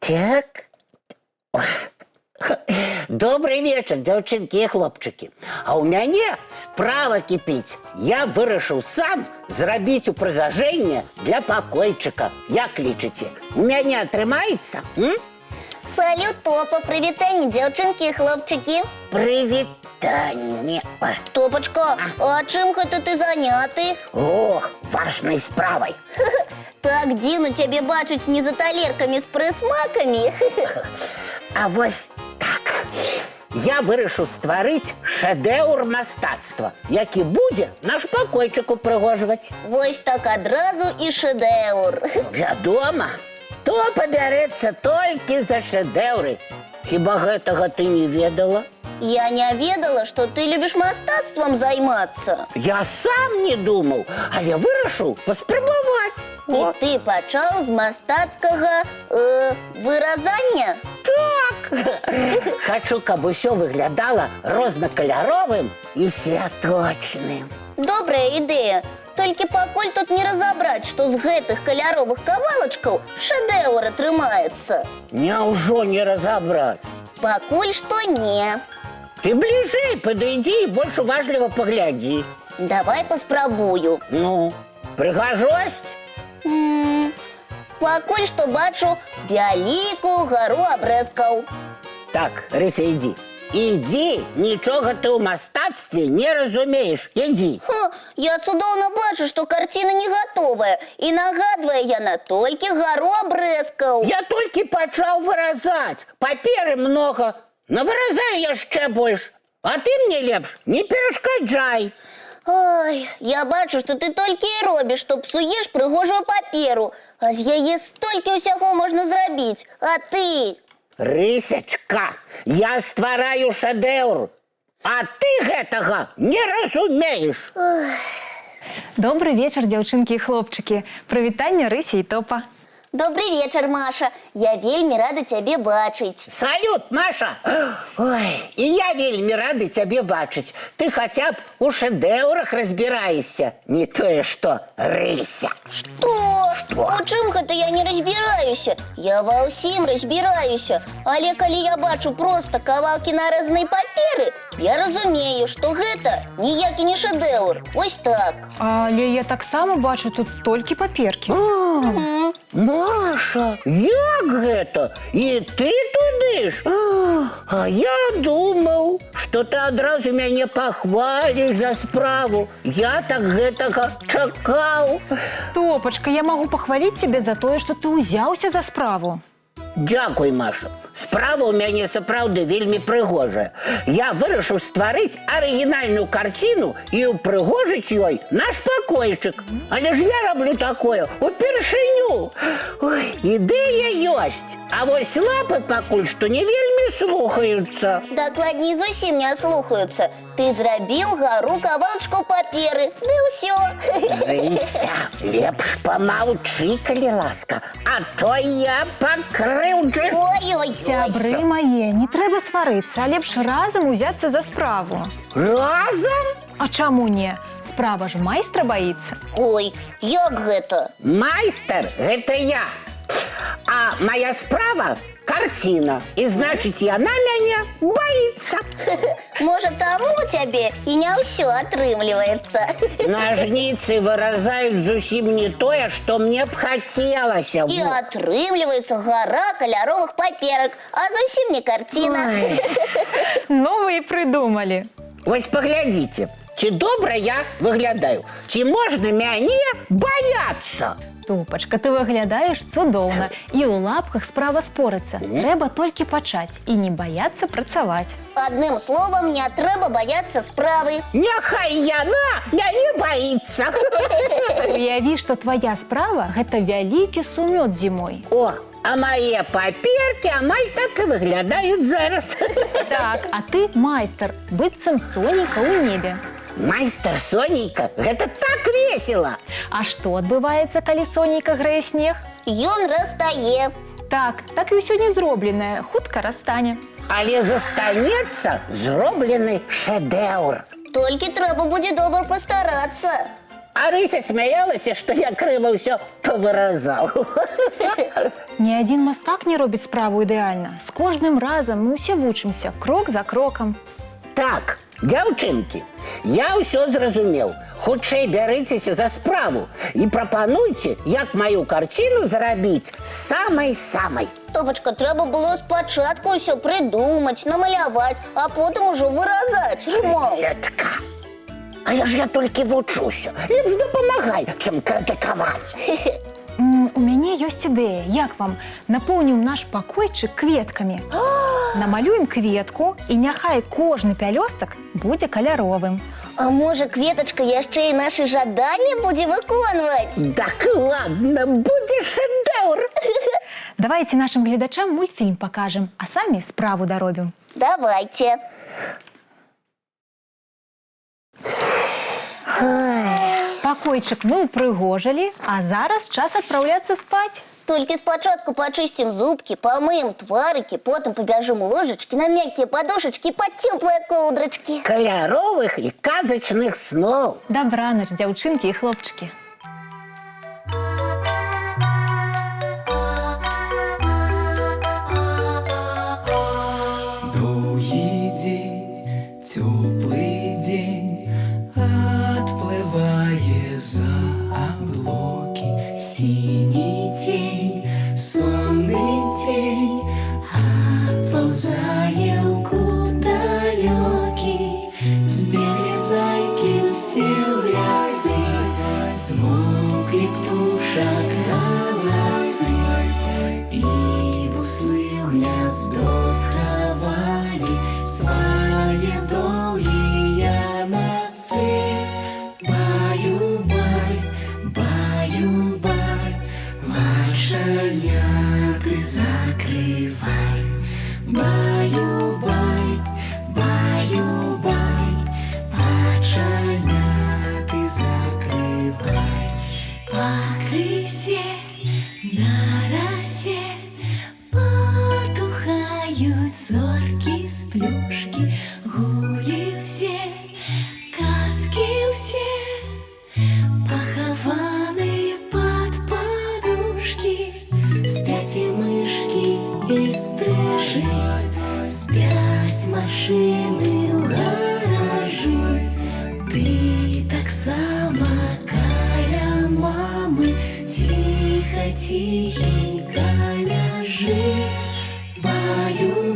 Так. Добрый вечер, девчонки и хлопчики. А у мяне справа кипіць. Я вырашыў сам зрабіць упрыгажэнне для пакойчыка. Як лічыце, у мяне атрымаецца? Салют, Топа, прывітанне, дзяўчынкі і хлопчыкі. Прывітанне. Топачка, а чым гэта ты заняты? О, важнай справай. Так дзіўна цябе бачыць не за талеркамі з прысмакамі. А вось так. Я вырашыў стварыць шэдэўр мастацтва, які будзе наш пакойчык упрыгожваць. Вось так адразу і шэдэўр. Вядома, то пабярэцца толькі за шэдэўры. Хіба гэтага ты не ведала? Я не ведала, што ты любіш мастацтвам займацца. Я сам не думаў, але вырашыў паспрабаваць. І ты пачаў з мастацкага выразання? Так! Хачу, каб усё выглядала рознакаляровым і святочным. Добрая ідэя. Толькі пакуль тут не разабраць, што з гэтых каляровых кавалачкаў шэдэўр атрымаецца. Няўжо не разабраць? Пакуль што не. Ты бліжэй падыдзі і больш уважліва паглядзі. Давай паспрабую. Ну, прыгажосць? Пакуль што бачу вялікую гару абрэзкаў. Так, Рыся, ідзі. Ідзі, нічога ты ў мастацтве не разумееш. Ідзі. Я цудоўна бачу, што карціна не гатовая, і нагадвае яна толькі гару абрэзкаў. Я толькі пачаў выразаць. Паперы многа. Навыразаю яшчэ больш. А ты мне лепш не перашкаджай. Ой, я бачу, што ты толькі і робіш, што псуеш прыгожую паперу. А з яе столькі ўсяго можна зрабіць. А ты? Рысячка, я ствараю шэдэўр, а ты гэтага не разумееш. Добрый вечер, дзяўчынкі і хлопчыкі. Прывітанне, Рыся і Топа. Добрый вечер, Маша. Я вельмі рада цябе бачыць. Салют, Маша! Ой, і я вельмі рады цябе бачыць. Ты хаця б у шэдэўрах разбіраешся, не тое што Рыся. Што? У чым гэта я не разбіраюся? Я ва ўсім разбіраюся. Але калі я бачу проста кавалкі нарэзанай паперы, я разумею, што гэта ніякі не шэдэўр. Вось так. Але я таксама бачу тут толькі паперкі. Маша, як гэта? І ты туды ж? А я думаў, што ты адразу мяне пахваліш за справу. Я так гэтага чакаў. Топачка, я магу пахваліць цябе за тое, што ты ўзяўся за справу. Дзякуй, Маша. Справа ў мяне сапраўды вельмі прыгожая. Я вырашыў стварыць арыгінальную карціну і ўпрыгожыць ёй наш пакойчык. Але ж я раблю такое упершыню. Ой, ідэя ёсць. А вось лапы пакуль што не вельмі слухаюцца. Дакладней, зусім не слухаюцца. Ты зрабіў гару кавалачкаў паперы. Ды ўсё. Рыся, лепш памаўчы, калі ласка. А то я пакрыўджу. Ой-ой. Сябры мае, не трэба сварыцца, а лепш разам узяцца за справу. Разам? А чаму не? Справа ж майстра баіцца. Ой, як гэта? Майстар – гэта я. А моя справа – карціна. І значыць, яна мяне баіцца. Можа, таму у цябе і не ўсё атрымліваецца. Нажніцы выразаюць зусім не тое, што мне б хацелася. І атрымліваецца гара каляровых паперак, а зусім не карціна. Ну вы і прыдумалі. Вось паглядзіце, ці добра я выглядаю, ці можна мяне баяцца? Топачка, ты выглядаеш цудоўна. І ў лапках справа спорыцца. Трэба толькі пачаць і не баяцца працаваць. Адным словам, не трэба баяцца справы. Няхай яна мяне баіцца. Уяві, што твая справа гэта вялікі сумёт зімой. О, а мае паперкі амаль так і выглядаюць зараз. Так, а ты майстар, быццам сонейка ў небе. Майстар Сонейка, гэта так весела. А што адбываецца, калі сонейка грэе снег? Ён растае. Так і ўсё не зробленае, хутка растане. Але застанецца зроблены шэдэўр. Толькі трэба будзе добра пастарацца. А Рыся смяялася, што я крыва ўсё павыразаў. Ні адзін мастак не робіць справу ідэальна. З кожным разам мы ўсе вучымся, крок за крокам. Так, дзяўчынкі, я ўсё зразумеў. Хутчэй бярыцеся за справу і прапануйце, як маю карціну зрабіць самай-самай. Топачка, трэба было спачатку ўсё прыдумаць, намаляваць, а потым ужо выразаць. Рысячка, але ж я толькі вучуся. Лепш дапамагай, чым крытыкаваць. У мяне ёсць ідэя. Як вам? Напоўнім наш пакойчык кветкамі. Намалюем кветку, і няхай кожны пялёстак будзе каляровым. А можа, кветачка яшчэ і нашы жаданні будзе выконваць? Так ладно, будзе шэдэўр. Давайте нашим гледачам мультфільм пакажам, а самі справу даробім. Давайте. Пакойчык мы ўпрыгожылі, а зараз час адпраўляцца спаць. Толькі спачатку пачысцім зубкі, памыем тварыкі, потым пабяжым у ложачкі на мяккія падушачкі пад цёплыя коўдрачкі. Каляровых і казачных сноў. Дабранач, дзяўчынкі і хлопчыкі. Доўгі дзень, цёплы дзень, адплывае за аблокі. Сіні тень, сонны тень, адпаўзае ў кут далёкі. Збеглі зайкі ўсе ў лясы, змоўклі птушак галасы, і буслы ў гняздо схавалі свае доўгія носы. Баю-бай, баю-бай, вачаняты закрывай. Баю-бай, баю-бай, вачаняты закрывай. Пакрысе, на расе потухаюць зоркі з плюшкі. Гулі ўсе, казкі ўсе, пахаваныя пад падушкі. Спяць і мышкі, і стрыжы, спяць машыны ў гаражы. Ты таксама каля мамы ціха-ціхенька ляжы. Баю